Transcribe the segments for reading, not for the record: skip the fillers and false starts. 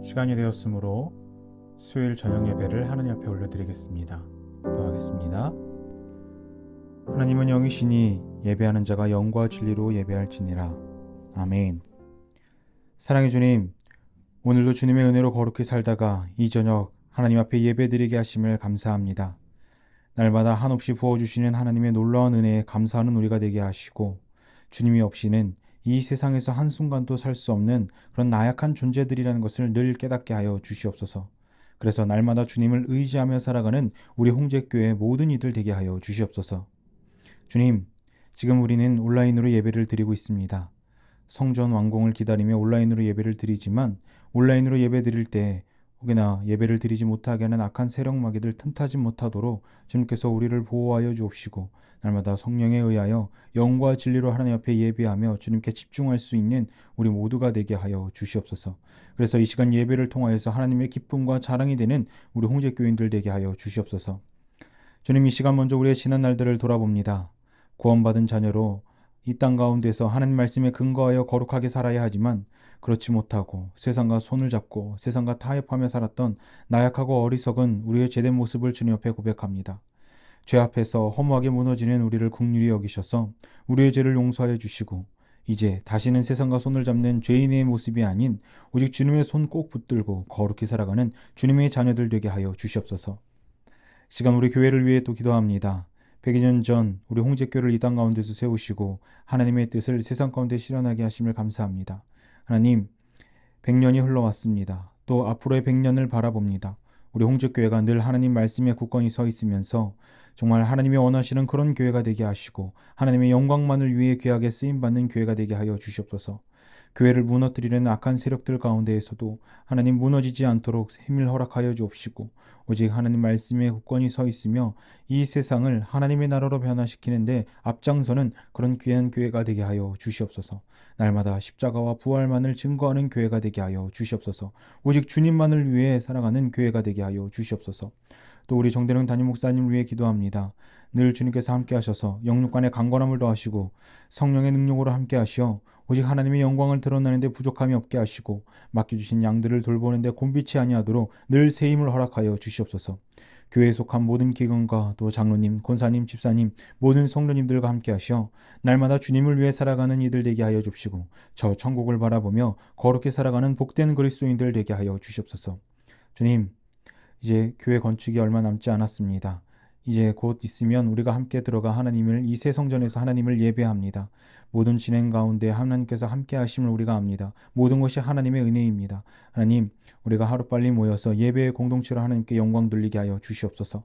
시간이 되었으므로 수요일 저녁 예배를 하나님 앞에 올려드리겠습니다. 기도하겠습니다. 하나님은 영이시니 예배하는 자가 영과 진리로 예배할지니라. 아멘. 사랑의 주님, 오늘도 주님의 은혜로 거룩히 살다가 이 저녁 하나님 앞에 예배드리게 하심을 감사합니다. 날마다 한없이 부어주시는 하나님의 놀라운 은혜에 감사하는 우리가 되게 하시고, 주님이 없이는 이 세상에서 한순간도 살 수 없는 그런 나약한 존재들이라는 것을 늘 깨닫게 하여 주시옵소서. 그래서 날마다 주님을 의지하며 살아가는 우리 홍제교회 모든 이들 되게 하여 주시옵소서. 주님, 지금 우리는 온라인으로 예배를 드리고 있습니다. 성전 완공을 기다리며 온라인으로 예배를 드리지만, 온라인으로 예배 드릴 때 혹여나 예배를 드리지 못하게 하는 악한 세력 마귀들 틈타지 못하도록 주님께서 우리를 보호하여 주옵시고, 날마다 성령에 의하여 영과 진리로 하나님 앞에 예배하며 주님께 집중할 수 있는 우리 모두가 되게 하여 주시옵소서. 그래서 이 시간 예배를 통하여서 하나님의 기쁨과 자랑이 되는 우리 홍제교인들 되게 하여 주시옵소서. 주님, 이 시간 먼저 우리의 지난 날들을 돌아봅니다. 구원받은 자녀로 이 땅 가운데서 하나님 말씀에 근거하여 거룩하게 살아야 하지만 그렇지 못하고 세상과 손을 잡고 세상과 타협하며 살았던 나약하고 어리석은 우리의 죄된 모습을 주님 앞에 고백합니다. 죄 앞에서 허무하게 무너지는 우리를 긍휼히 여기셔서 우리의 죄를 용서하여 주시고, 이제 다시는 세상과 손을 잡는 죄인의 모습이 아닌 오직 주님의 손 꼭 붙들고 거룩히 살아가는 주님의 자녀들 되게 하여 주시옵소서. 시간 우리 교회를 위해 또 기도합니다. 100여 년 전 우리 홍제교회를 이 땅 가운데서 세우시고 하나님의 뜻을 세상 가운데 실현하게 하심을 감사합니다. 하나님, 100년이 흘러왔습니다. 또 앞으로의 100년을 바라봅니다. 우리 홍제교회가 늘 하나님 말씀에 굳건히 서 있으면서 정말 하나님이 원하시는 그런 교회가 되게 하시고 하나님의 영광만을 위해 귀하게 쓰임받는 교회가 되게 하여 주시옵소서. 교회를 무너뜨리려는 악한 세력들 가운데에서도 하나님 무너지지 않도록 힘을 허락하여 주옵시고, 오직 하나님 말씀에 굳건히 서 있으며 이 세상을 하나님의 나라로 변화시키는데 앞장서는 그런 귀한 교회가 되게 하여 주시옵소서. 날마다 십자가와 부활만을 증거하는 교회가 되게 하여 주시옵소서. 오직 주님만을 위해 살아가는 교회가 되게 하여 주시옵소서. 또 우리 정대령 담임 목사님을 위해 기도합니다. 늘 주님께서 함께 하셔서 영육간의 강건함을 더하시고 성령의 능력으로 함께 하시어 오직 하나님의 영광을 드러내는데 부족함이 없게 하시고 맡겨주신 양들을 돌보는데 곤비치 아니하도록 늘 새 힘을 허락하여 주시옵소서. 교회에 속한 모든 기관과 또 장로님, 권사님, 집사님, 모든 성도님들과 함께 하시어 날마다 주님을 위해 살아가는 이들 되게 하여 주시고 저 천국을 바라보며 거룩히 살아가는 복된 그리스도인들 되게 하여 주시옵소서. 주님, 이제 교회 건축이 얼마 남지 않았습니다. 이제 곧 있으면 우리가 함께 들어가 이 새 성전에서 하나님을 예배합니다. 모든 진행 가운데 하나님께서 함께 하심을 우리가 압니다. 모든 것이 하나님의 은혜입니다. 하나님, 우리가 하루빨리 모여서 예배의 공동체로 하나님께 영광 돌리게 하여 주시옵소서.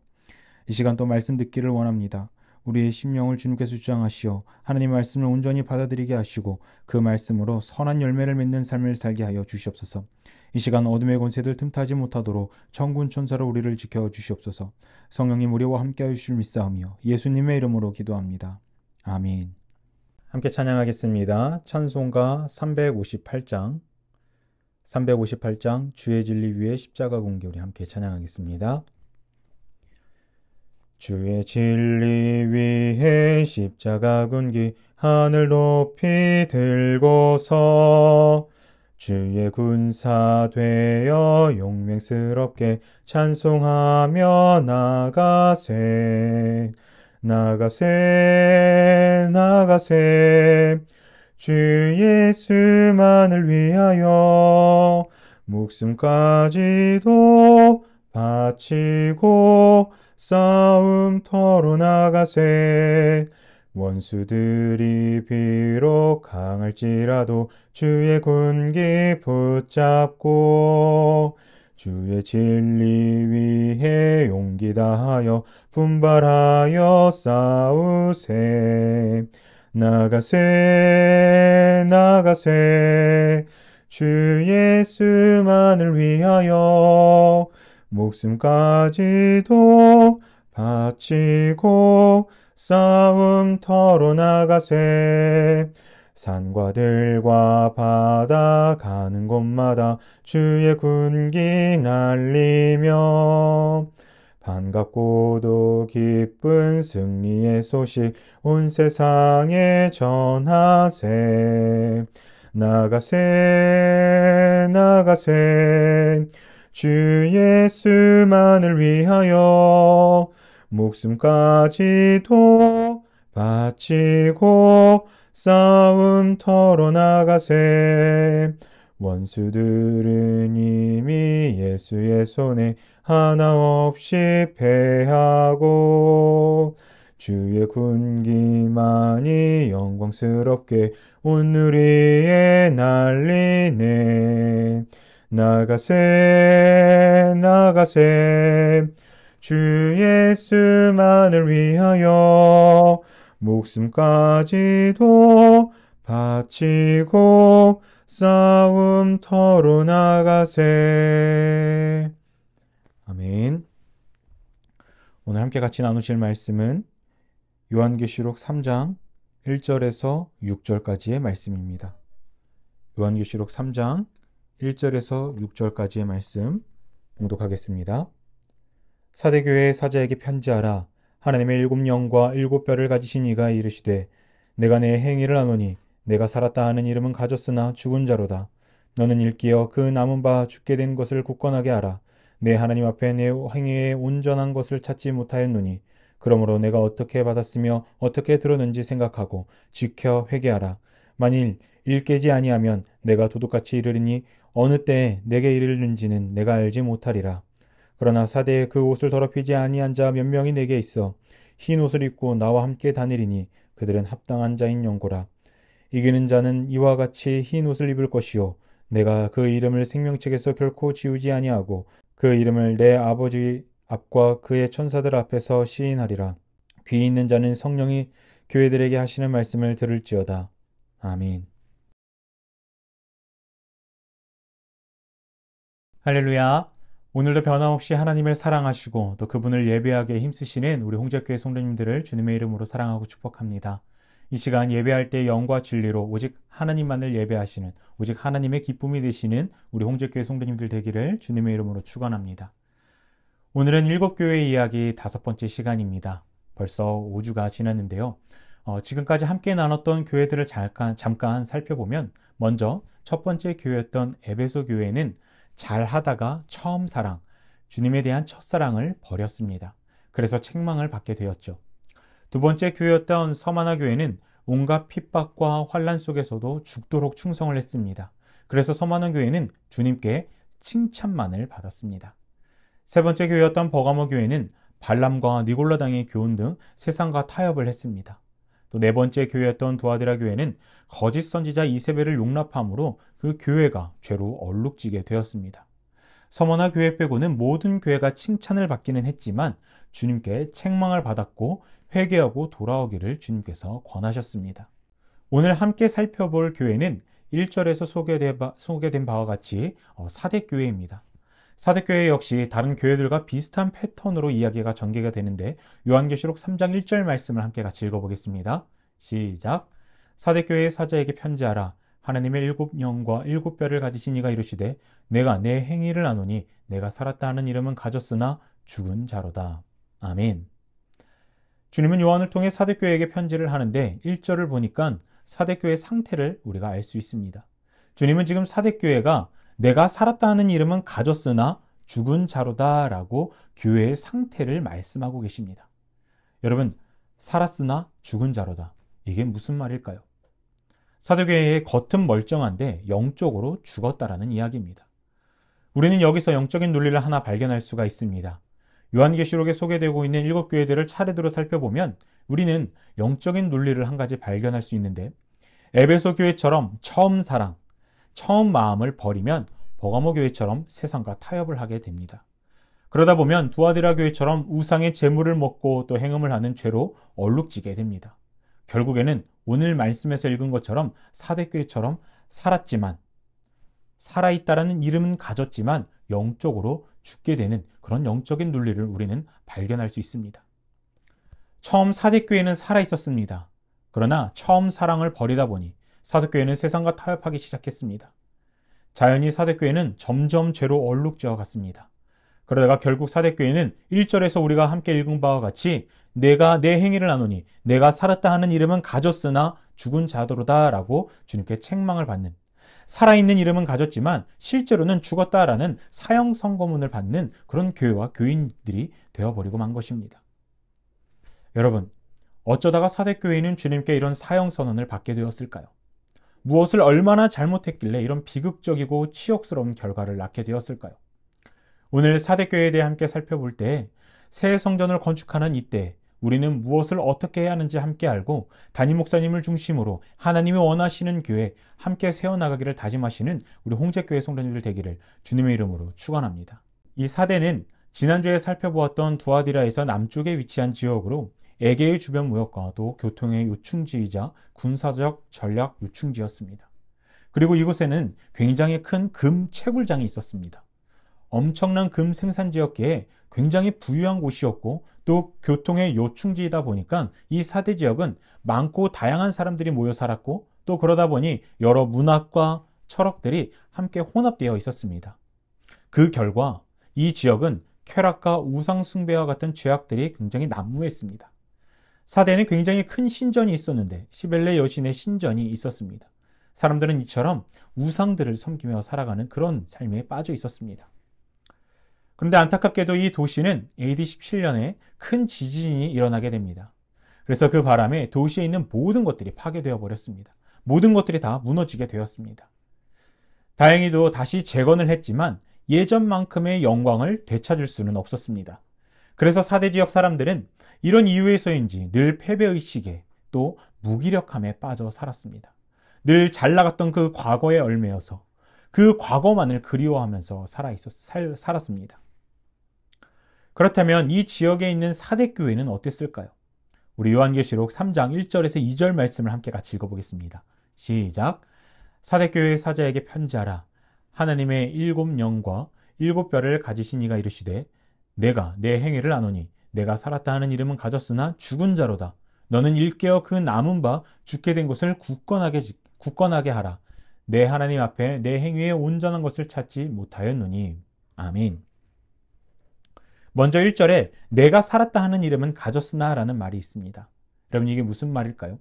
이 시간 또 말씀 듣기를 원합니다. 우리의 심령을 주님께서 주장하시어 하나님의 말씀을 온전히 받아들이게 하시고 그 말씀으로 선한 열매를 맺는 삶을 살게 하여 주시옵소서. 이 시간 어둠의 권세들 틈타지 못하도록 천군 천사로 우리를 지켜 주시옵소서. 성령님 우리와 함께하여 주실 믿사오며 예수님의 이름으로 기도합니다. 아멘. 함께 찬양하겠습니다. 찬송가 358장 주의 진리 위에 십자가 군기, 우리 함께 찬양하겠습니다. 주의 진리 위에 십자가 군기 하늘 높이 들고서 주의 군사 되어 용맹스럽게 찬송하며 나가세 주 예수만을 위하여 목숨까지도 바치고 싸움터로 나가세. 원수들이 비록 강할지라도 주의 군기 붙잡고 주의 진리 위에 용기 다하여 분발하여 싸우세. 나가세 주 예수만을 위하여 목숨까지도 바치고 싸움터로 나가세. 산과 들과 바다 가는 곳마다 주의 군기 날리며 반갑고도 기쁜 승리의 소식 온 세상에 전하세. 나가세 나가세 주 예수만을 위하여 목숨까지도 바치고 싸움터로 나가세. 원수들은 이미 예수의 손에 하나 없이 패하고 주의 군기만이 영광스럽게 온 누리에 날리네. 나가세 나가세 주 예수만을 위하여 목숨까지도 바치고 싸움터로 나가세. 아멘. 오늘 함께 같이 나누실 말씀은 요한계시록 3장 1절에서 6절까지의 말씀입니다. 요한계시록 3장 1절에서 6절까지의 말씀 봉독하겠습니다. 사대교회의 사자에게 편지하라. 하나님의 7영과 7뼈를 가지신 이가 이르시되 내가 내 행위를 아노니 내가 살았다 하는 이름은 가졌으나 죽은 자로다. 너는 일깨어 그 남은 바 죽게 된 것을 굳건하게 알아. 내 하나님 앞에 내 행위에 온전한 것을 찾지 못하였노니 그러므로 내가 어떻게 받았으며 어떻게 들었는지 생각하고 지켜 회개하라. 만일 일깨지 아니하면 내가 도둑같이 이르리니 어느 때에 내게 이르는지는 내가 알지 못하리라. 그러나 사대에 그 옷을 더럽히지 아니한 자 몇 명이 내게 있어 흰 옷을 입고 나와 함께 다니리니 그들은 합당한 자인 연고라. 이기는 자는 이와 같이 흰 옷을 입을 것이요 내가 그 이름을 생명책에서 결코 지우지 아니하고 그 이름을 내 아버지 앞과 그의 천사들 앞에서 시인하리라. 귀 있는 자는 성령이 교회들에게 하시는 말씀을 들을지어다. 아멘. 할렐루야. 오늘도 변함없이 하나님을 사랑하시고 또 그분을 예배하기에 힘쓰시는 우리 홍제교회 성도님들을 주님의 이름으로 사랑하고 축복합니다. 이 시간 예배할 때 영과 진리로 오직 하나님만을 예배하시는, 오직 하나님의 기쁨이 되시는 우리 홍제교회 성도님들 되기를 주님의 이름으로 축원합니다. 오늘은 7교회 이야기 5번째 시간입니다. 벌써 5주가 지났는데요. 지금까지 함께 나눴던 교회들을 잠깐 살펴보면 먼저 첫 번째 교회였던 에베소 교회는 잘하다가 처음 사랑, 주님에 대한 첫사랑을 버렸습니다. 그래서 책망을 받게 되었죠. 두 번째 교회였던 서마나 교회는 온갖 핍박과 환난 속에서도 죽도록 충성을 했습니다. 그래서 서마나 교회는 주님께 칭찬만을 받았습니다. 세 번째 교회였던 버가모 교회는 발람과 니골라당의 교훈 등 세상과 타협을 했습니다. 또 네 번째 교회였던 두아디라 교회는 거짓 선지자 이세벨을 용납함으로 그 교회가 죄로 얼룩지게 되었습니다. 서머나 교회 빼고는 모든 교회가 칭찬을 받기는 했지만 주님께 책망을 받았고 회개하고 돌아오기를 주님께서 권하셨습니다. 오늘 함께 살펴볼 교회는 1절에서 소개된 바와 같이 사대교회입니다. 사대교회 역시 다른 교회들과 비슷한 패턴으로 이야기가 전개가 되는데 요한계시록 3장 1절 말씀을 함께 같이 읽어보겠습니다. 시작. 사대교회의 사자에게 편지하라. 하나님의 7영과 7뼈를 가지신 이가 이르시되 내가 내 행위를 아노니 내가 살았다 하는 이름은 가졌으나 죽은 자로다. 아멘. 주님은 요한을 통해 사대교회에게 편지를 하는데 1절을 보니까 사대교회의 상태를 우리가 알 수 있습니다. 주님은 지금 사대교회가 내가 살았다 하는 이름은 가졌으나 죽은 자로다 라고 교회의 상태를 말씀하고 계십니다. 여러분, 살았으나 죽은 자로다. 이게 무슨 말일까요? 사대교회의 겉은 멀쩡한데 영적으로 죽었다라는 이야기입니다. 우리는 여기서 영적인 논리를 하나 발견할 수가 있습니다. 요한계시록에 소개되고 있는 7교회들을 차례대로 살펴보면 우리는 영적인 논리를 한 가지 발견할 수 있는데 에베소 교회처럼 처음 사랑, 처음 마음을 버리면 버가모 교회처럼 세상과 타협을 하게 됩니다. 그러다 보면 두아디라 교회처럼 우상의 재물을 먹고 또 행음을 하는 죄로 얼룩지게 됩니다. 결국에는 오늘 말씀에서 읽은 것처럼 사대교회처럼 살았지만 살아있다라는 이름은 가졌지만 영적으로 죽게 되는 그런 영적인 논리를 우리는 발견할 수 있습니다. 처음 사대교회는 살아있었습니다. 그러나 처음 사랑을 버리다 보니 사대교회는 세상과 타협하기 시작했습니다. 자연히 사대교회는 점점 죄로 얼룩져 갔습니다. 그러다가 결국 사대교회는 1절에서 우리가 함께 읽은 바와 같이 내가 내 행위를 아노니 내가 살았다 하는 이름은 가졌으나 죽은 자도로다 라고 주님께 책망을 받는 살아있는 이름은 가졌지만 실제로는 죽었다라는 사형 선고문을 받는 그런 교회와 교인들이 되어버리고 만 것입니다. 여러분, 어쩌다가 사대교회는 주님께 이런 사형 선언을 받게 되었을까요? 무엇을 얼마나 잘못했길래 이런 비극적이고 치욕스러운 결과를 낳게 되었을까요? 오늘 사대교회에 대해 함께 살펴볼 때 새 성전을 건축하는 이때 우리는 무엇을 어떻게 해야 하는지 함께 알고 담임 목사님을 중심으로 하나님이 원하시는 교회 함께 세워나가기를 다짐하시는 우리 홍제교회 성도님들 되기를 주님의 이름으로 축원합니다. 이 사대는 지난주에 살펴보았던 두아디라에서 남쪽에 위치한 지역으로 에게의 주변 무역과 또 교통의 요충지이자 군사적 전략 요충지였습니다. 그리고 이곳에는 굉장히 큰 금 채굴장이 있었습니다. 엄청난 금 생산지였기에 굉장히 부유한 곳이었고 또 교통의 요충지이다 보니까 이 사대 지역은 많고 다양한 사람들이 모여 살았고 또 그러다 보니 여러 문학과 철학들이 함께 혼합되어 있었습니다. 그 결과 이 지역은 쾌락과 우상 숭배와 같은 죄악들이 굉장히 난무했습니다. 사대에는 굉장히 큰 신전이 있었는데 시벨레 여신의 신전이 있었습니다. 사람들은 이처럼 우상들을 섬기며 살아가는 그런 삶에 빠져 있었습니다. 그런데 안타깝게도 이 도시는 AD 17년에 큰 지진이 일어나게 됩니다. 그래서 그 바람에 도시에 있는 모든 것들이 파괴되어 버렸습니다. 모든 것들이 다 무너지게 되었습니다. 다행히도 다시 재건을 했지만 예전만큼의 영광을 되찾을 수는 없었습니다. 그래서 사대 지역 사람들은 이런 이유에서인지 늘 패배의식에 또 무기력함에 빠져 살았습니다. 늘 잘 나갔던 그 과거에 얽매여서 그 과거만을 그리워하면서 살았습니다. 그렇다면 이 지역에 있는 사대교회는 어땠을까요? 우리 요한계시록 3장 1절에서 2절 말씀을 함께 같이 읽어보겠습니다. 시작. 사대교회의 사자에게 편지하라. 하나님의 7 영과 7 뼈를 가지신 이가 이르시되 내가 내 행위를 아노니 내가 살았다 하는 이름은 가졌으나 죽은 자로다. 너는 일깨어 그 남은 바 죽게 된 곳을 굳건하게 하라. 내 하나님 앞에 내 행위에 온전한 것을 찾지 못하였노니. 아멘. 먼저 1절에 내가 살았다 하는 이름은 가졌으나 라는 말이 있습니다. 여러분 이게 무슨 말일까요?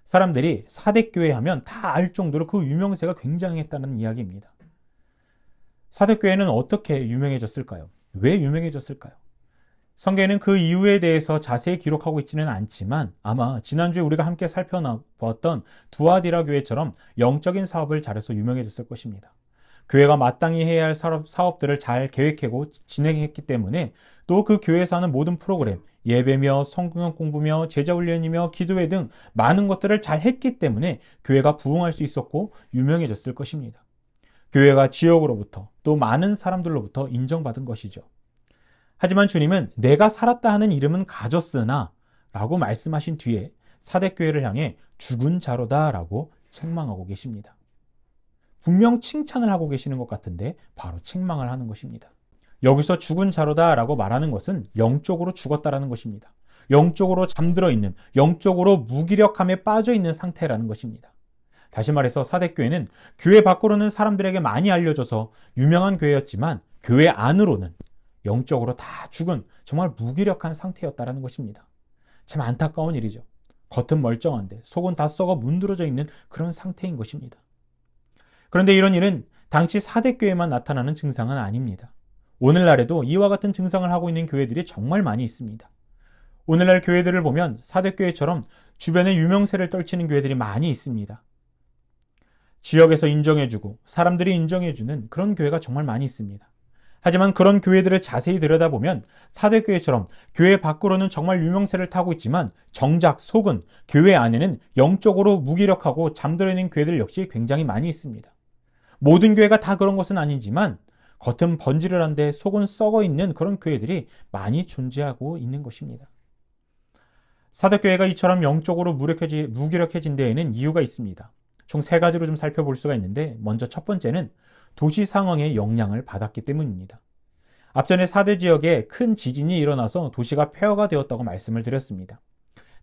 사람들이 사대교회 하면 다 알 정도로 그 유명세가 굉장했다는 이야기입니다. 사대교회는 어떻게 유명해졌을까요? 왜 유명해졌을까요? 성경에는 그 이유에 대해서 자세히 기록하고 있지는 않지만 아마 지난주에 우리가 함께 살펴보았던 두아디라 교회처럼 영적인 사업을 잘해서 유명해졌을 것입니다. 교회가 마땅히 해야 할 사업들을 잘 계획하고 진행했기 때문에 또 그 교회에서 하는 모든 프로그램, 예배며 성경 공부며 제자훈련이며 기도회 등 많은 것들을 잘 했기 때문에 교회가 부흥할 수 있었고 유명해졌을 것입니다. 교회가 지역으로부터 또 많은 사람들로부터 인정받은 것이죠. 하지만 주님은 내가 살았다 하는 이름은 가졌으나 라고 말씀하신 뒤에 사대교회를 향해 죽은 자로다 라고 책망하고 계십니다. 분명 칭찬을 하고 계시는 것 같은데 바로 책망을 하는 것입니다. 여기서 죽은 자로다 라고 말하는 것은 영적으로 죽었다라는 것입니다. 영적으로 잠들어 있는, 영적으로 무기력함에 빠져 있는 상태라는 것입니다. 다시 말해서 사대교회는 교회 밖으로는 사람들에게 많이 알려져서 유명한 교회였지만 교회 안으로는 영적으로 다 죽은 정말 무기력한 상태였다라는 것입니다. 참 안타까운 일이죠. 겉은 멀쩡한데 속은 다 썩어 문드러져 있는 그런 상태인 것입니다. 그런데 이런 일은 당시 사대교회만 나타나는 증상은 아닙니다. 오늘날에도 이와 같은 증상을 하고 있는 교회들이 정말 많이 있습니다. 오늘날 교회들을 보면 사대교회처럼 주변에 유명세를 떨치는 교회들이 많이 있습니다. 지역에서 인정해주고 사람들이 인정해주는 그런 교회가 정말 많이 있습니다. 하지만 그런 교회들을 자세히 들여다보면 사대교회처럼 교회 밖으로는 정말 유명세를 타고 있지만 정작 속은 교회 안에는 영적으로 무기력하고 잠들어 있는 교회들 역시 굉장히 많이 있습니다. 모든 교회가 다 그런 것은 아니지만 겉은 번지르한데 속은 썩어 있는 그런 교회들이 많이 존재하고 있는 것입니다. 사대교회가 이처럼 영적으로 무기력해진 데에는 이유가 있습니다. 총 3가지로 좀 살펴볼 수가 있는데 먼저 첫 번째는 도시 상황의 영향을 받았기 때문입니다. 앞전에 사대 지역에 큰 지진이 일어나서 도시가 폐허가 되었다고 말씀을 드렸습니다.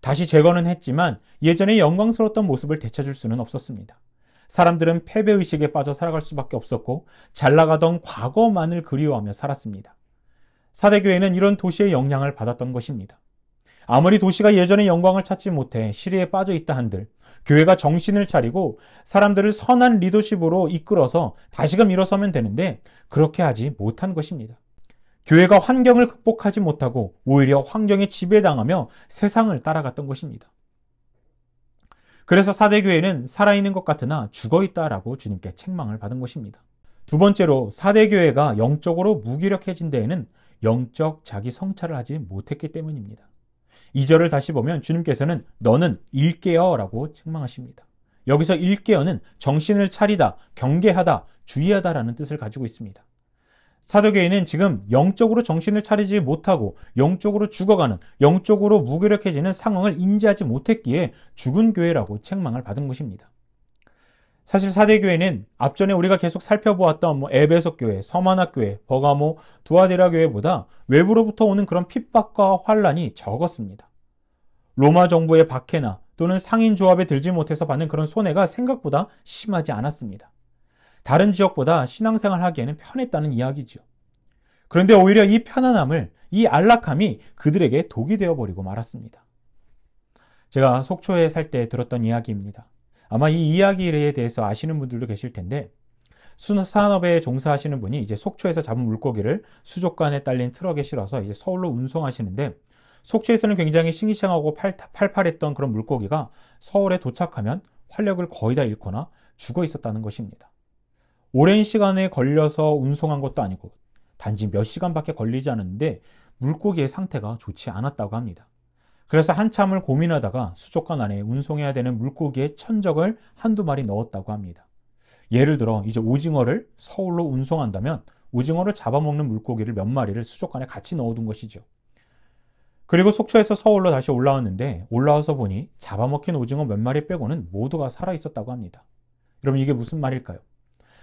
다시 재건은 했지만 예전의 영광스러웠던 모습을 되찾을 수는 없었습니다. 사람들은 패배의식에 빠져 살아갈 수밖에 없었고 잘 나가던 과거만을 그리워하며 살았습니다. 사대교회는 이런 도시의 영향을 받았던 것입니다. 아무리 도시가 예전의 영광을 찾지 못해 시리에 빠져 있다 한들 교회가 정신을 차리고 사람들을 선한 리더십으로 이끌어서 다시금 일어서면 되는데 그렇게 하지 못한 것입니다. 교회가 환경을 극복하지 못하고 오히려 환경에 지배당하며 세상을 따라갔던 것입니다. 그래서 사대교회는 살아있는 것 같으나 죽어있다라고 주님께 책망을 받은 것입니다. 두 번째로 사대교회가 영적으로 무기력해진 데에는 영적 자기 성찰을 하지 못했기 때문입니다. 2절을 다시 보면 주님께서는 너는 일깨어 라고 책망하십니다. 여기서 일깨어는 정신을 차리다, 경계하다, 주의하다 라는 뜻을 가지고 있습니다. 사도교회는 지금 영적으로 정신을 차리지 못하고 영적으로 죽어가는, 영적으로 무기력해지는 상황을 인지하지 못했기에 죽은 교회라고 책망을 받은 것입니다. 사실 사대교회는 앞전에 우리가 계속 살펴보았던 에베소 교회, 서마나 교회, 버가모, 두아디라 교회보다 외부로부터 오는 그런 핍박과 환란이 적었습니다. 로마 정부의 박해나 또는 상인 조합에 들지 못해서 받는 그런 손해가 생각보다 심하지 않았습니다. 다른 지역보다 신앙생활 하기에는 편했다는 이야기죠. 그런데 오히려 이 편안함을, 이 안락함이 그들에게 독이 되어버리고 말았습니다. 제가 속초에 살 때 들었던 이야기입니다. 아마 이 이야기에 대해서 아시는 분들도 계실 텐데, 수산업에 종사하시는 분이 이제 속초에서 잡은 물고기를 수족관에 딸린 트럭에 실어서 이제 서울로 운송하시는데, 속초에서는 굉장히 싱싱하고 팔팔했던 그런 물고기가 서울에 도착하면 활력을 거의 다 잃거나 죽어 있었다는 것입니다. 오랜 시간에 걸려서 운송한 것도 아니고 단지 몇 시간밖에 걸리지 않았는데 물고기의 상태가 좋지 않았다고 합니다. 그래서 한참을 고민하다가 수족관 안에 운송해야 되는 물고기의 천적을 한두 마리 넣었다고 합니다. 예를 들어 이제 오징어를 서울로 운송한다면 오징어를 잡아먹는 물고기를 몇 마리를 수족관에 같이 넣어둔 것이죠. 그리고 속초에서 서울로 다시 올라왔는데 올라와서 보니 잡아먹힌 오징어 몇 마리 빼고는 모두가 살아있었다고 합니다. 여러분 이게 무슨 말일까요?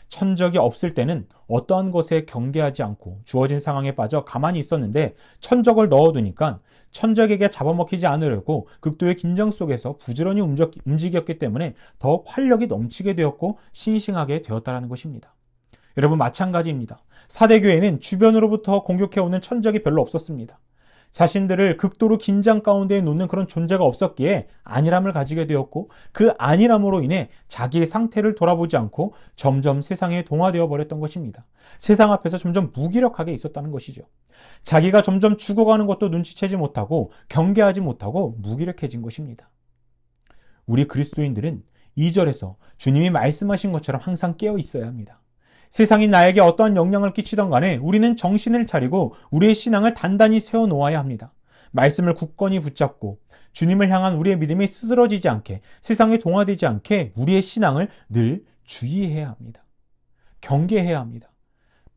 천적이 없을 때는 어떠한 것에 경계하지 않고 주어진 상황에 빠져 가만히 있었는데 천적을 넣어두니까 천적에게 잡아먹히지 않으려고 극도의 긴장 속에서 부지런히 움직였기 때문에 더 활력이 넘치게 되었고 싱싱하게 되었다는 것입니다. 여러분 마찬가지입니다. 사대교회는 주변으로부터 공격해오는 천적이 별로 없었습니다. 자신들을 극도로 긴장 가운데 놓는 그런 존재가 없었기에 안일함을 가지게 되었고 그 안일함으로 인해 자기의 상태를 돌아보지 않고 점점 세상에 동화되어 버렸던 것입니다. 세상 앞에서 점점 무기력하게 있었다는 것이죠. 자기가 점점 죽어가는 것도 눈치채지 못하고 경계하지 못하고 무기력해진 것입니다. 우리 그리스도인들은 2절에서 주님이 말씀하신 것처럼 항상 깨어 있어야 합니다. 세상이 나에게 어떠한 영향을 끼치던 간에 우리는 정신을 차리고 우리의 신앙을 단단히 세워놓아야 합니다. 말씀을 굳건히 붙잡고 주님을 향한 우리의 믿음이 쓰러지지 않게, 세상에 동화되지 않게 우리의 신앙을 늘 주의해야 합니다. 경계해야 합니다.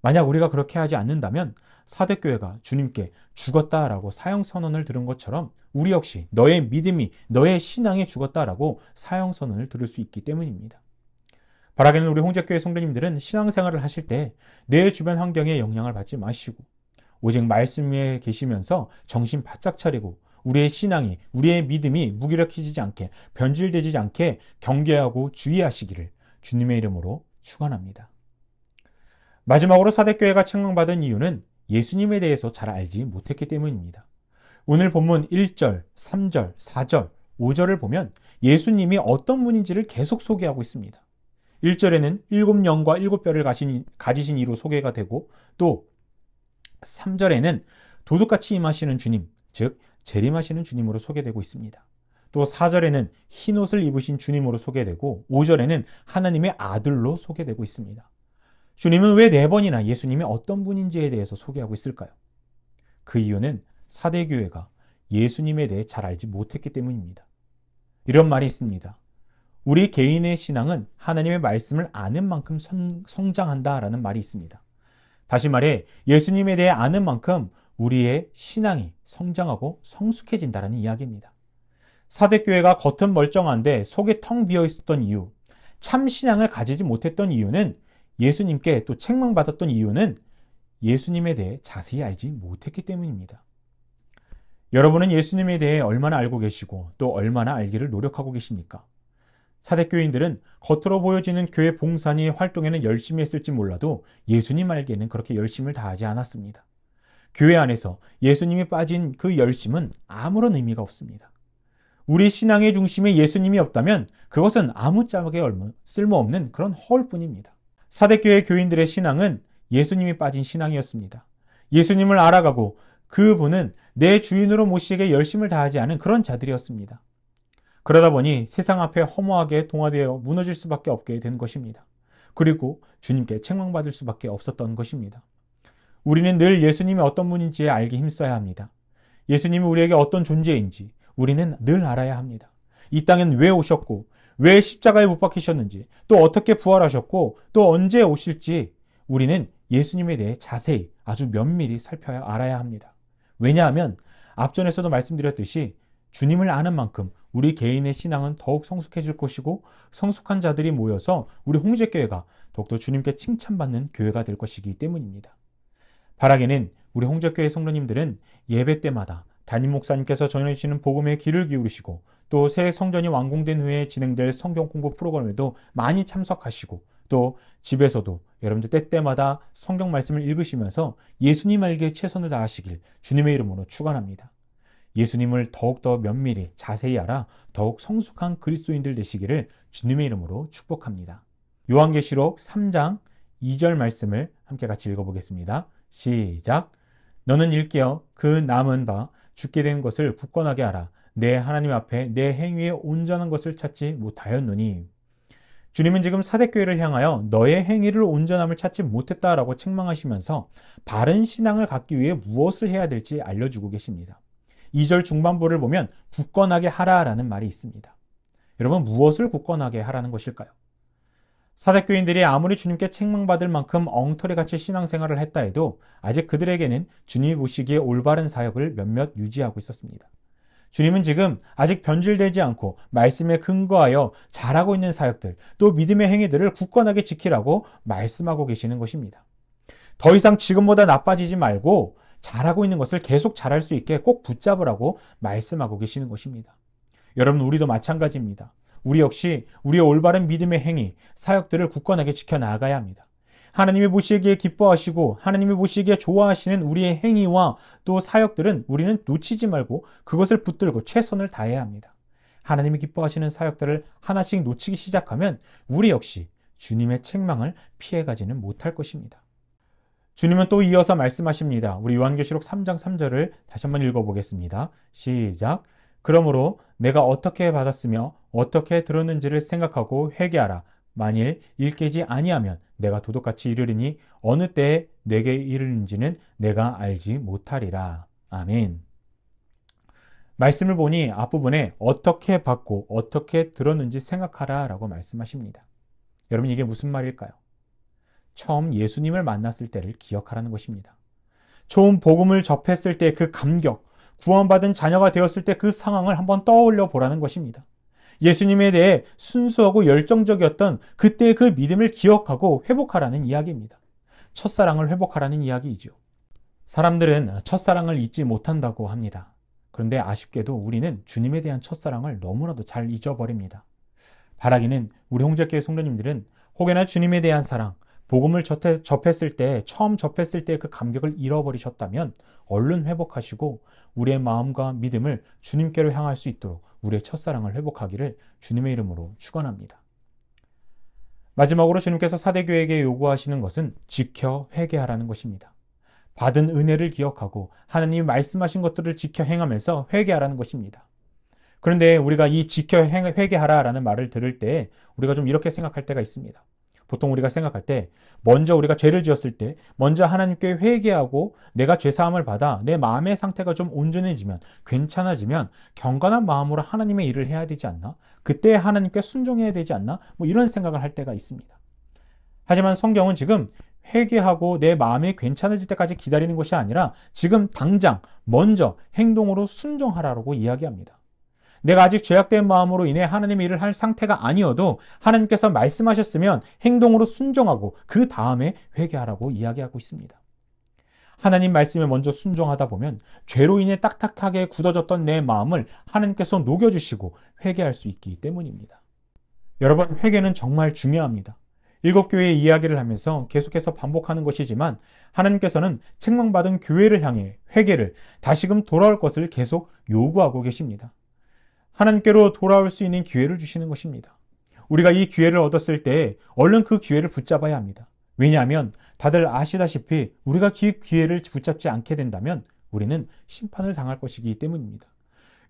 만약 우리가 그렇게 하지 않는다면 사대교회가 주님께 죽었다라고 사형선언을 들은 것처럼 우리 역시 너의 믿음이, 너의 신앙이 죽었다라고 사형선언을 들을 수 있기 때문입니다. 바라기는 우리 홍제교회 성도님들은 신앙생활을 하실 때 내 주변 환경에 영향을 받지 마시고 오직 말씀 위에 계시면서 정신 바짝 차리고 우리의 신앙이, 우리의 믿음이 무기력해지지 않게, 변질되지 않게 경계하고 주의하시기를 주님의 이름으로 축원합니다. 마지막으로 사대교회가 책망받은 이유는 예수님에 대해서 잘 알지 못했기 때문입니다. 오늘 본문 1절, 3절, 4절, 5절을 보면 예수님이 어떤 분인지를 계속 소개하고 있습니다. 1절에는 7영과 7뼈를 가지신 이로 소개가 되고 또 3절에는 도둑같이 임하시는 주님, 즉 재림하시는 주님으로 소개되고 있습니다. 또 4절에는 흰옷을 입으신 주님으로 소개되고 5절에는 하나님의 아들로 소개되고 있습니다. 주님은 왜 4번이나 예수님이 어떤 분인지에 대해서 소개하고 있을까요? 그 이유는 사대교회가 예수님에 대해 잘 알지 못했기 때문입니다. 이런 말이 있습니다. 우리 개인의 신앙은 하나님의 말씀을 아는 만큼 성장한다라는 말이 있습니다. 다시 말해 예수님에 대해 아는 만큼 우리의 신앙이 성장하고 성숙해진다는 이야기입니다. 사대교회가 겉은 멀쩡한데 속에 텅 비어 있었던 이유, 참 신앙을 가지지 못했던 이유는 예수님께 또 책망받았던 이유는 예수님에 대해 자세히 알지 못했기 때문입니다. 여러분은 예수님에 대해 얼마나 알고 계시고 또 얼마나 알기를 노력하고 계십니까? 사대교인들은 겉으로 보여지는 교회 봉사니 활동에는 열심히 했을지 몰라도 예수님 알기에는 그렇게 열심을 다하지 않았습니다. 교회 안에서 예수님이 빠진 그 열심은 아무런 의미가 없습니다. 우리 신앙의 중심에 예수님이 없다면 그것은 아무짝에 쓸모없는 그런 허울뿐입니다. 사대교회 교인들의 신앙은 예수님이 빠진 신앙이었습니다. 예수님을 알아가고 그분은 내 주인으로 모시기에 열심을 다하지 않은 그런 자들이었습니다. 그러다 보니 세상 앞에 허무하게 동화되어 무너질 수밖에 없게 된 것입니다. 그리고 주님께 책망받을 수밖에 없었던 것입니다. 우리는 늘 예수님이 어떤 분인지 알기 힘써야 합니다. 예수님이 우리에게 어떤 존재인지 우리는 늘 알아야 합니다. 이 땅엔 왜 오셨고 왜 십자가에 못 박히셨는지 또 어떻게 부활하셨고 또 언제 오실지 우리는 예수님에 대해 자세히 아주 면밀히 살펴야 알아야 합니다. 왜냐하면 앞전에서도 말씀드렸듯이 주님을 아는 만큼 우리 개인의 신앙은 더욱 성숙해질 것이고 성숙한 자들이 모여서 우리 홍제교회가 더욱더 주님께 칭찬받는 교회가 될 것이기 때문입니다. 바라기는 우리 홍제교회 성도님들은 예배 때마다 담임 목사님께서 전해주시는 복음에 귀를 기울이시고 또 새 성전이 완공된 후에 진행될 성경 공부 프로그램에도 많이 참석하시고 또 집에서도 여러분들 때때마다 성경 말씀을 읽으시면서 예수님 알기에 최선을 다하시길 주님의 이름으로 축원합니다. 예수님을 더욱더 면밀히 자세히 알아 더욱 성숙한 그리스도인들 되시기를 주님의 이름으로 축복합니다. 요한계시록 3장 2절 말씀을 함께 같이 읽어보겠습니다. 시작. 너는 일깨어 그 남은 바 죽게 된 것을 굳건하게 하라. 내 하나님 앞에 내 행위에 온전한 것을 찾지 못하였노니. 주님은 지금 사대교회를 향하여 너의 행위를 온전함을 찾지 못했다라고 책망하시면서 바른 신앙을 갖기 위해 무엇을 해야 될지 알려주고 계십니다. 2절 중반부를 보면 굳건하게 하라라는 말이 있습니다. 여러분, 무엇을 굳건하게 하라는 것일까요? 사대교인들이 아무리 주님께 책망받을 만큼 엉터리같이 신앙생활을 했다 해도 아직 그들에게는 주님이 보시기에 올바른 사역을 몇몇 유지하고 있었습니다. 주님은 지금 아직 변질되지 않고 말씀에 근거하여 잘하고 있는 사역들 또 믿음의 행위들을 굳건하게 지키라고 말씀하고 계시는 것입니다. 더 이상 지금보다 나빠지지 말고 잘하고 있는 것을 계속 잘할 수 있게 꼭 붙잡으라고 말씀하고 계시는 것입니다. 여러분, 우리도 마찬가지입니다. 우리 역시 우리의 올바른 믿음의 행위, 사역들을 굳건하게 지켜나가야 합니다. 하나님이 보시기에 기뻐하시고 하나님이 보시기에 좋아하시는 우리의 행위와 또 사역들은 우리는 놓치지 말고 그것을 붙들고 최선을 다해야 합니다. 하나님이 기뻐하시는 사역들을 하나씩 놓치기 시작하면 우리 역시 주님의 책망을 피해가지는 못할 것입니다. 주님은 또 이어서 말씀하십니다. 우리 요한계시록 3장 3절을 다시 한번 읽어보겠습니다. 시작. 그러므로 내가 어떻게 받았으며 어떻게 들었는지를 생각하고 회개하라. 만일 일깨지 아니하면 내가 도둑같이 이르리니 어느 때에 내게 이르는지는 내가 알지 못하리라. 아멘. 말씀을 보니 앞부분에 어떻게 받고 어떻게 들었는지 생각하라 라고 말씀하십니다. 여러분, 이게 무슨 말일까요? 처음 예수님을 만났을 때를 기억하라는 것입니다. 처음 복음을 접했을 때 그 감격, 구원받은 자녀가 되었을 때 그 상황을 한번 떠올려 보라는 것입니다. 예수님에 대해 순수하고 열정적이었던 그때의 그 믿음을 기억하고 회복하라는 이야기입니다. 첫사랑을 회복하라는 이야기이죠. 사람들은 첫사랑을 잊지 못한다고 합니다. 그런데 아쉽게도 우리는 주님에 대한 첫사랑을 너무나도 잘 잊어버립니다. 바라기는 우리 홍제교회 성도님들은 혹여나 주님에 대한 사랑, 복음을 접했을 때, 처음 접했을 때 그 감격을 잃어버리셨다면 얼른 회복하시고 우리의 마음과 믿음을 주님께로 향할 수 있도록 우리의 첫사랑을 회복하기를 주님의 이름으로 축원합니다. 마지막으로 주님께서 사대교회에게 요구하시는 것은 지켜 회개하라는 것입니다. 받은 은혜를 기억하고 하나님이 말씀하신 것들을 지켜 행하면서 회개하라는 것입니다. 그런데 우리가 이 지켜 회개하라라는 말을 들을 때 우리가 좀 이렇게 생각할 때가 있습니다. 보통 우리가 생각할 때 먼저 우리가 죄를 지었을 때 먼저 하나님께 회개하고 내가 죄사함을 받아 내 마음의 상태가 좀 온전해지면 괜찮아지면 경건한 마음으로 하나님의 일을 해야 되지 않나? 그때 하나님께 순종해야 되지 않나? 이런 생각을 할 때가 있습니다. 하지만 성경은 지금 회개하고 내 마음이 괜찮아질 때까지 기다리는 것이 아니라 지금 당장 먼저 행동으로 순종하라고 이야기합니다. 내가 아직 죄악된 마음으로 인해 하나님의 일을 할 상태가 아니어도 하나님께서 말씀하셨으면 행동으로 순종하고 그 다음에 회개하라고 이야기하고 있습니다. 하나님 말씀에 먼저 순종하다 보면 죄로 인해 딱딱하게 굳어졌던 내 마음을 하나님께서 녹여주시고 회개할 수 있기 때문입니다. 여러분, 회개는 정말 중요합니다. 7교회의 이야기를 하면서 계속해서 반복하는 것이지만 하나님께서는 책망받은 교회를 향해 회개를 다시금 돌아올 것을 계속 요구하고 계십니다. 하나님께로 돌아올 수 있는 기회를 주시는 것입니다. 우리가 이 기회를 얻었을 때 얼른 그 기회를 붙잡아야 합니다. 왜냐하면 다들 아시다시피 우리가 그 기회를 붙잡지 않게 된다면 우리는 심판을 당할 것이기 때문입니다.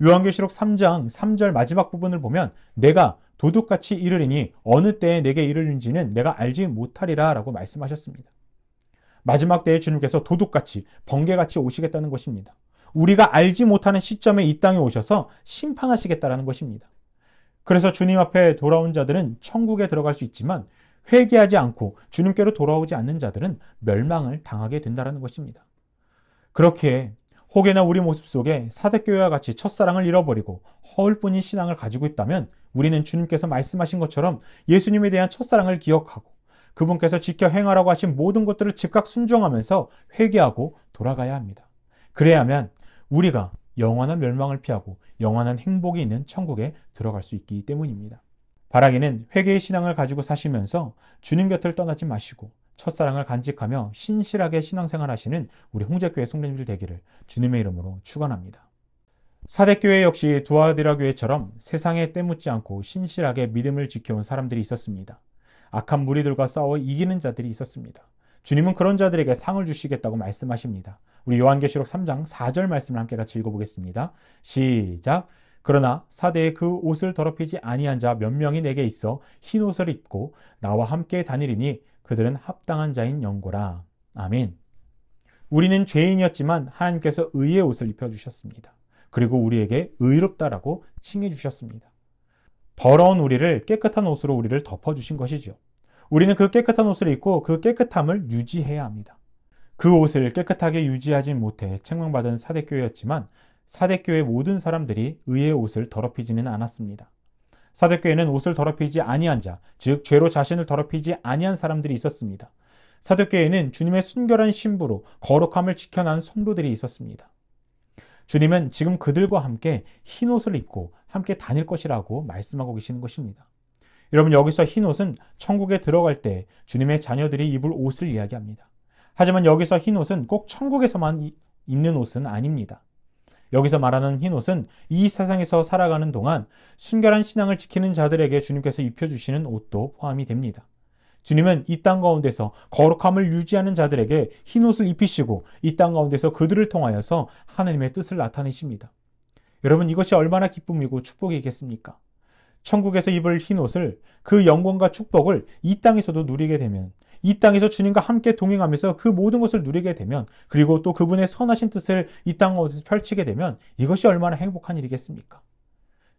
요한계시록 3장 3절 마지막 부분을 보면 내가 도둑같이 이르리니 어느 때에 내게 이르는지는 내가 알지 못하리라 라고 말씀하셨습니다. 마지막 때에 주님께서 도둑같이 번개같이 오시겠다는 것입니다. 우리가 알지 못하는 시점에 이 땅에 오셔서 심판하시겠다는 것입니다. 그래서 주님 앞에 돌아온 자들은 천국에 들어갈 수 있지만 회개하지 않고 주님께로 돌아오지 않는 자들은 멸망을 당하게 된다는 것입니다. 그렇게 혹여나 우리 모습 속에 사대교회와 같이 첫사랑을 잃어버리고 허울뿐인 신앙을 가지고 있다면 우리는 주님께서 말씀하신 것처럼 예수님에 대한 첫사랑을 기억하고 그분께서 지켜 행하라고 하신 모든 것들을 즉각 순종하면서 회개하고 돌아가야 합니다. 그래야만 우리가 영원한 멸망을 피하고 영원한 행복이 있는 천국에 들어갈 수 있기 때문입니다. 바라기는 회개의 신앙을 가지고 사시면서 주님 곁을 떠나지 마시고 첫사랑을 간직하며 신실하게 신앙생활 하시는 우리 홍제교회 성도님들 되기를 주님의 이름으로 축원합니다. 사대교회 역시 두아디라 교회처럼 세상에 때묻지 않고 신실하게 믿음을 지켜온 사람들이 있었습니다. 악한 무리들과 싸워 이기는 자들이 있었습니다. 주님은 그런 자들에게 상을 주시겠다고 말씀하십니다. 우리 요한계시록 3장 4절 말씀을 함께 같이 읽어보겠습니다. 시작! 그러나 사대에 그 옷을 더럽히지 아니한 자 몇 명이 내게 있어 흰 옷을 입고 나와 함께 다니리니 그들은 합당한 자인 영고라. 아멘. 우리는 죄인이었지만 하나님께서 의의 옷을 입혀주셨습니다. 그리고 우리에게 의롭다라고 칭해주셨습니다. 더러운 우리를 깨끗한 옷으로 우리를 덮어주신 것이죠. 우리는 그 깨끗한 옷을 입고 그 깨끗함을 유지해야 합니다. 그 옷을 깨끗하게 유지하지 못해 책망받은 사대교회였지만 사대교회 모든 사람들이 의의 옷을 더럽히지는 않았습니다. 사대교회는 옷을 더럽히지 아니한 자, 즉 죄로 자신을 더럽히지 아니한 사람들이 있었습니다. 사대교회에는 주님의 순결한 신부로 거룩함을 지켜난 성도들이 있었습니다. 주님은 지금 그들과 함께 흰 옷을 입고 함께 다닐 것이라고 말씀하고 계시는 것입니다. 여러분, 여기서 흰 옷은 천국에 들어갈 때 주님의 자녀들이 입을 옷을 이야기합니다. 하지만 여기서 흰 옷은 꼭 천국에서만 입는 옷은 아닙니다. 여기서 말하는 흰 옷은 이 세상에서 살아가는 동안 순결한 신앙을 지키는 자들에게 주님께서 입혀주시는 옷도 포함이 됩니다. 주님은 이 땅 가운데서 거룩함을 유지하는 자들에게 흰 옷을 입히시고 이 땅 가운데서 그들을 통하여서 하나님의 뜻을 나타내십니다. 여러분, 이것이 얼마나 기쁨이고 축복이겠습니까? 천국에서 입을 흰 옷을, 그 영광과 축복을 이 땅에서도 누리게 되면, 이 땅에서 주님과 함께 동행하면서 그 모든 것을 누리게 되면, 그리고 또 그분의 선하신 뜻을 이 땅 가운데서 펼치게 되면 이것이 얼마나 행복한 일이겠습니까?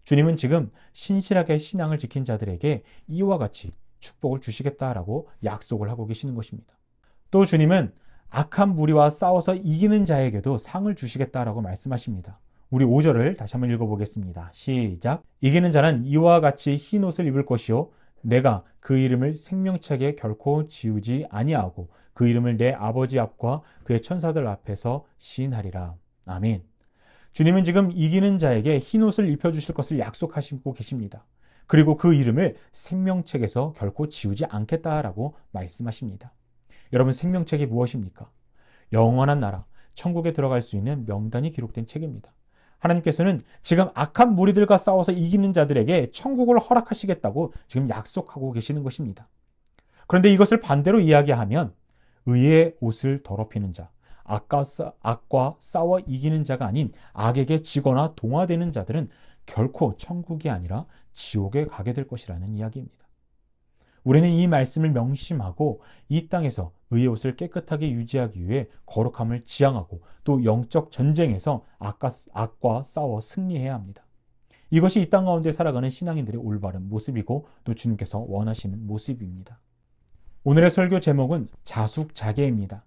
주님은 지금 신실하게 신앙을 지킨 자들에게 이와 같이 축복을 주시겠다라고 약속을 하고 계시는 것입니다. 또 주님은 악한 무리와 싸워서 이기는 자에게도 상을 주시겠다라고 말씀하십니다. 우리 5절을 다시 한번 읽어보겠습니다. 시작! 이기는 자는 이와 같이 흰 옷을 입을 것이요 내가 그 이름을 생명책에 결코 지우지 아니하고 그 이름을 내 아버지 앞과 그의 천사들 앞에서 시인하리라. 아멘. 주님은 지금 이기는 자에게 흰 옷을 입혀주실 것을 약속하시고 계십니다. 그리고 그 이름을 생명책에서 결코 지우지 않겠다라고 말씀하십니다. 여러분, 생명책이 무엇입니까? 영원한 나라, 천국에 들어갈 수 있는 명단이 기록된 책입니다. 하나님께서는 지금 악한 무리들과 싸워서 이기는 자들에게 천국을 허락하시겠다고 지금 약속하고 계시는 것입니다. 그런데 이것을 반대로 이야기하면 의의 옷을 더럽히는 자, 악과 싸워 이기는 자가 아닌 악에게 지거나 동화되는 자들은 결코 천국이 아니라 지옥에 가게 될 것이라는 이야기입니다. 우리는 이 말씀을 명심하고 이 땅에서 의의 옷을 깨끗하게 유지하기 위해 거룩함을 지향하고 또 영적 전쟁에서 악과 싸워 승리해야 합니다. 이것이 이 땅 가운데 살아가는 신앙인들의 올바른 모습이고 또 주님께서 원하시는 모습입니다. 오늘의 설교 제목은 자숙자계입니다.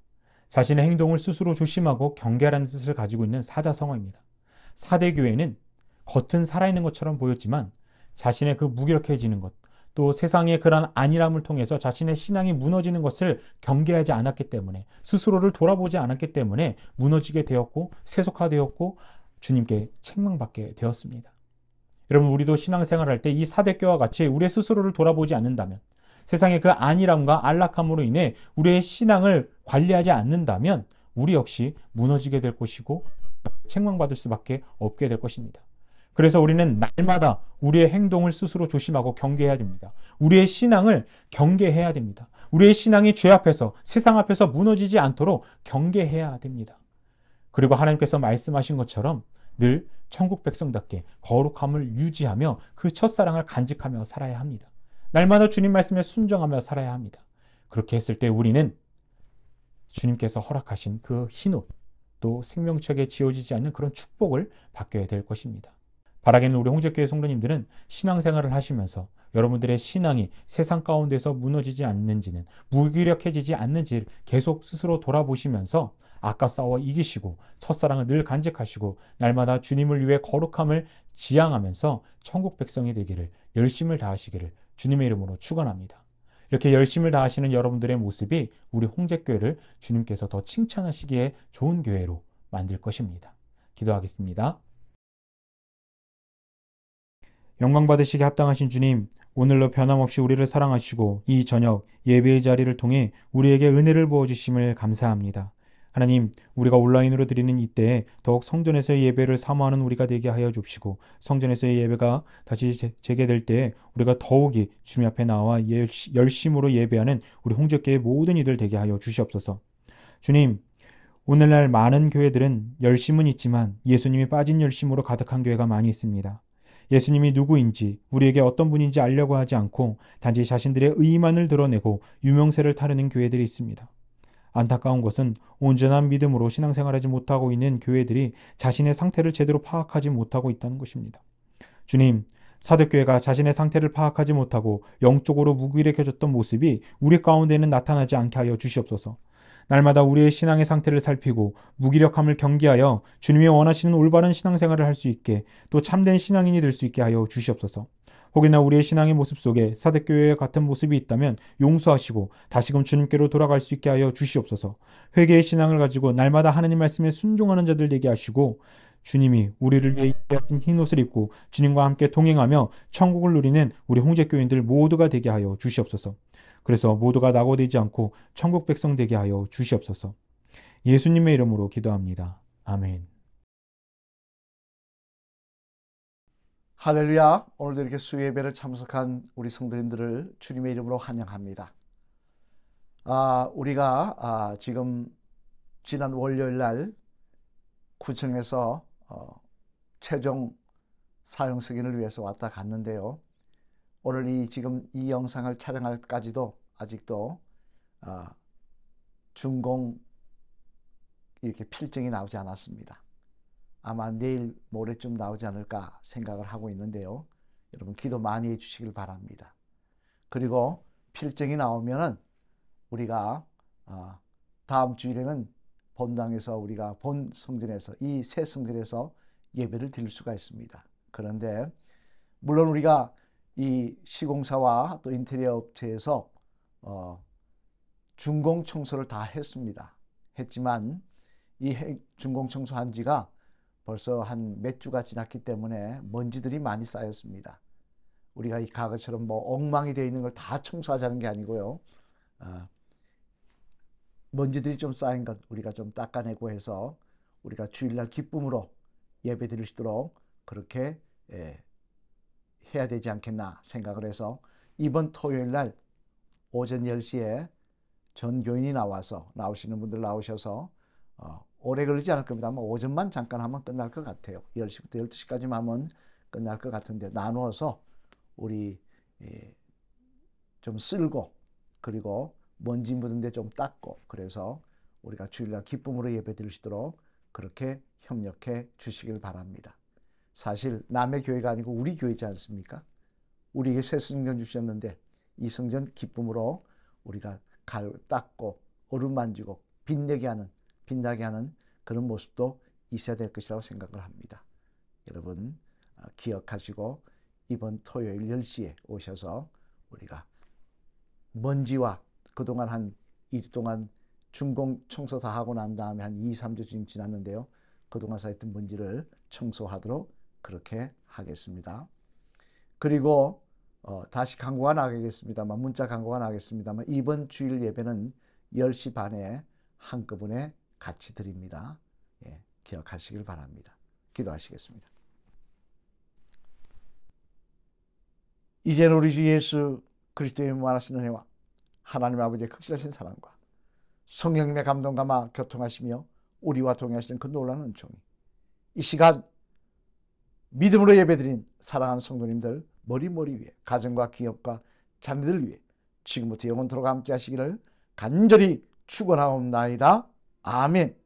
자신의 행동을 스스로 조심하고 경계하라는 뜻을 가지고 있는 사자성어입니다. 사대교회는 겉은 살아있는 것처럼 보였지만 자신의 그 무기력해지는 것, 또 세상의 그러한 안일함을 통해서 자신의 신앙이 무너지는 것을 경계하지 않았기 때문에, 스스로를 돌아보지 않았기 때문에 무너지게 되었고 세속화되었고 주님께 책망받게 되었습니다. 여러분, 우리도 신앙생활할 때 이 사대교와 같이 우리의 스스로를 돌아보지 않는다면, 세상의 그 안일함과 안락함으로 인해 우리의 신앙을 관리하지 않는다면 우리 역시 무너지게 될 것이고 책망받을 수밖에 없게 될 것입니다. 그래서 우리는 날마다 우리의 행동을 스스로 조심하고 경계해야 됩니다. 우리의 신앙을 경계해야 됩니다. 우리의 신앙이 죄 앞에서, 세상 앞에서 무너지지 않도록 경계해야 됩니다. 그리고 하나님께서 말씀하신 것처럼 늘 천국 백성답게 거룩함을 유지하며 그 첫사랑을 간직하며 살아야 합니다. 날마다 주님 말씀에 순종하며 살아야 합니다. 그렇게 했을 때 우리는 주님께서 허락하신 그 흰옷, 또 생명책에 지어지지 않는 그런 축복을 받게 될 것입니다. 바라기는 우리 홍제교회 성도님들은 신앙생활을 하시면서 여러분들의 신앙이 세상 가운데서 무너지지 않는지는, 무기력해지지 않는지를 계속 스스로 돌아보시면서 아까 싸워 이기시고 첫사랑을 늘 간직하시고 날마다 주님을 위해 거룩함을 지향하면서 천국 백성이 되기를, 열심을 다하시기를 주님의 이름으로 축원합니다. 이렇게 열심을 다하시는 여러분들의 모습이 우리 홍제교회를 주님께서 더 칭찬하시기에 좋은 교회로 만들 것입니다. 기도하겠습니다. 영광 받으시기에 합당하신 주님, 오늘로 변함없이 우리를 사랑하시고 이 저녁 예배의 자리를 통해 우리에게 은혜를 부어주심을 감사합니다. 하나님, 우리가 온라인으로 드리는 이때에 더욱 성전에서의 예배를 사모하는 우리가 되게 하여 줍시고, 성전에서의 예배가 다시 재개될 때에 우리가 더욱이 주님 앞에 나와 열심으로 예배하는 우리 홍제교회의 모든 이들 되게 하여 주시옵소서. 주님, 오늘날 많은 교회들은 열심은 있지만 예수님이 빠진 열심으로 가득한 교회가 많이 있습니다. 예수님이 누구인지, 우리에게 어떤 분인지 알려고 하지 않고 단지 자신들의 의만을 드러내고 유명세를 타르는 교회들이 있습니다. 안타까운 것은 온전한 믿음으로 신앙생활하지 못하고 있는 교회들이 자신의 상태를 제대로 파악하지 못하고 있다는 것입니다. 주님, 사도교회가 자신의 상태를 파악하지 못하고 영적으로 무기력해졌던 모습이 우리 가운데는 나타나지 않게 하여 주시옵소서. 날마다 우리의 신앙의 상태를 살피고 무기력함을 경계하여 주님이 원하시는 올바른 신앙생활을 할 수 있게, 또 참된 신앙인이 될 수 있게 하여 주시옵소서. 혹여나 우리의 신앙의 모습 속에 사도교회와 같은 모습이 있다면 용서하시고 다시금 주님께로 돌아갈 수 있게 하여 주시옵소서. 회개의 신앙을 가지고 날마다 하나님 말씀에 순종하는 자들 되게 하시고, 주님이 우리를 위해 입힌 흰옷을 입고 주님과 함께 동행하며 천국을 누리는 우리 홍제교인들 모두가 되게 하여 주시옵소서. 그래서 모두가 낙오되지 않고 천국 백성 되게 하여 주시옵소서. 예수님의 이름으로 기도합니다. 아멘. 할렐루야. 오늘도 이렇게 수요예배를 참석한 우리 성도님들을 주님의 이름으로 환영합니다. 우리가 지금 지난 월요일 날 구청에서 최종 사용 승인을 위해서 왔다 갔는데요. 오늘 지금 이 영상을 촬영할까지도 아직도 준공 이렇게 필증이 나오지 않았습니다. 아마 내일 모레쯤 나오지 않을까 생각을 하고 있는데요. 여러분 기도 많이 해주시길 바랍니다. 그리고 필증이 나오면은 우리가 다음 주일에는 본당에서, 우리가 본 성전에서, 이 새 성전에서 예배를 드릴 수가 있습니다. 그런데 물론 우리가 이 시공사와 또 인테리어 업체에서 준공 청소를 다 했지만 이 준공 청소한 지가 벌써 한 몇 주가 지났기 때문에 먼지들이 많이 쌓였습니다. 우리가 이 과거처럼 엉망이 되어 있는 걸 다 청소하자는 게 아니고요. 먼지들이 좀 쌓인 것 우리가 좀 닦아내고 해서 우리가 주일날 기쁨으로 예배 드릴 수 있도록 그렇게 해야 되지 않겠나 생각을 해서 이번 토요일날 오전 10시에 전 교인이 나오시는 분들 나오셔서 오래 걸리지 않을 겁니다. 아마 오전만 잠깐 하면 끝날 것 같아요. 10시부터 12시까지만 하면 끝날 것 같은데, 나누어서 우리 좀 쓸고 그리고 먼지 묻은 데 좀 닦고, 그래서 우리가 주일날 기쁨으로 예배 드릴 수 있도록 그렇게 협력해 주시길 바랍니다. 사실 남의 교회가 아니고 우리 교회지 않습니까? 우리에게 새 성전 주셨는데 이 성전 기쁨으로 우리가 닦고 어루만지고 빛나게 하는 그런 모습도 있어야 될 것이라고 생각을 합니다. 여러분 기억하시고 이번 토요일 10시에 오셔서 우리가 먼지와 그동안 한 2주 동안 준공 청소 다 하고 난 다음에 한 2, 3주 지금 지났는데요. 그동안 쌓였던 먼지를 청소하도록 그렇게 하겠습니다. 그리고 다시 광고가 나가겠습니다만, 문자 광고가 나가겠습니다만, 이번 주일 예배는 10시 반에 한꺼번에 같이 드립니다. 기억하시길 바랍니다. 기도하시겠습니다. 이제는 우리 주 예수 그리스도의 무한하신 은혜와 하나님 아버지의 극실하신 사랑과 성령님의 감동감화 교통하시며 우리와 동행하시는 그 놀라운 은총이 이 시간 믿음으로 예배드린 사랑하는 성도님들 머리 위에 가정과 기업과 자녀들 위해 지금부터 영원토록 함께 하시기를 간절히 축원하옵나이다. 아멘.